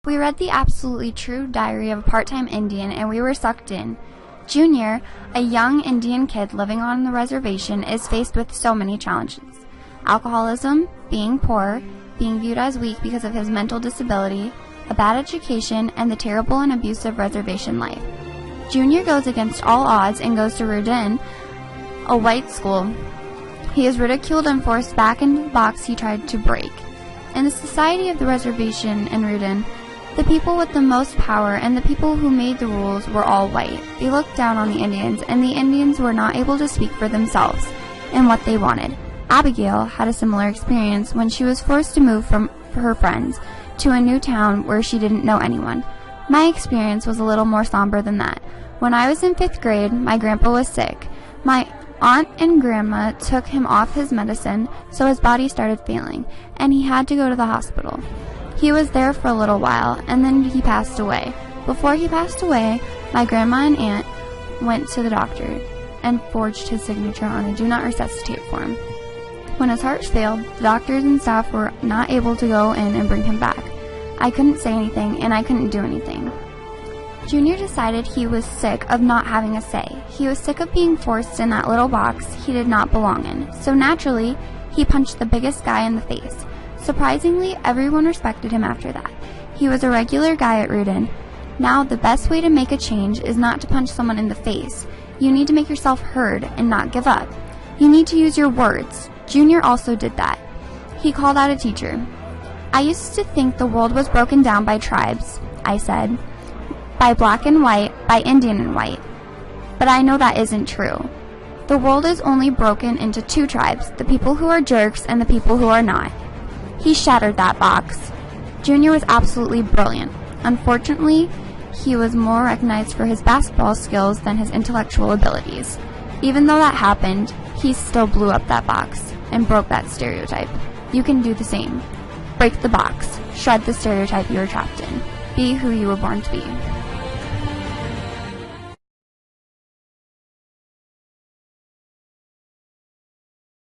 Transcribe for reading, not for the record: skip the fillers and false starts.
We read the absolutely true diary of a part-time Indian, and we were sucked in. Junior, a young Indian kid living on the reservation, is faced with so many challenges. Alcoholism, being poor, being viewed as weak because of his mental disability, a bad education, and the terrible and abusive reservation life. Junior goes against all odds and goes to Rudin, a white school. He is ridiculed and forced back into the box he tried to break. In the society of the reservation in Rudin, the people with the most power and the people who made the rules were all white. They looked down on the Indians, and the Indians were not able to speak for themselves and what they wanted. Abigail had a similar experience when she was forced to move from her friends to a new town where she didn't know anyone. My experience was a little more somber than that. When I was in 5th grade, my grandpa was sick. My aunt and grandma took him off his medicine, so his body started failing, and he had to go to the hospital. He was there for a little while, and then he passed away. Before he passed away, my grandma and aunt went to the doctor and forged his signature on a do not resuscitate form. When his heart failed, the doctors and staff were not able to go in and bring him back. I couldn't say anything, and I couldn't do anything. Junior decided he was sick of not having a say. He was sick of being forced in that little box he did not belong in. So naturally, he punched the biggest guy in the face. Surprisingly, everyone respected him after that. He was a regular guy at Rudin. Now, the best way to make a change is not to punch someone in the face. You need to make yourself heard and not give up. You need to use your words. Junior also did that. He called out a teacher. "I used to think the world was broken down by tribes," I said. "By black and white, by Indian and white. But I know that isn't true. The world is only broken into 2 tribes, the people who are jerks and the people who are not." He shattered that box. Junior was absolutely brilliant. Unfortunately, he was more recognized for his basketball skills than his intellectual abilities. Even though that happened, he still blew up that box and broke that stereotype. You can do the same. Break the box. Shred the stereotype you were trapped in. Be who you were born to be.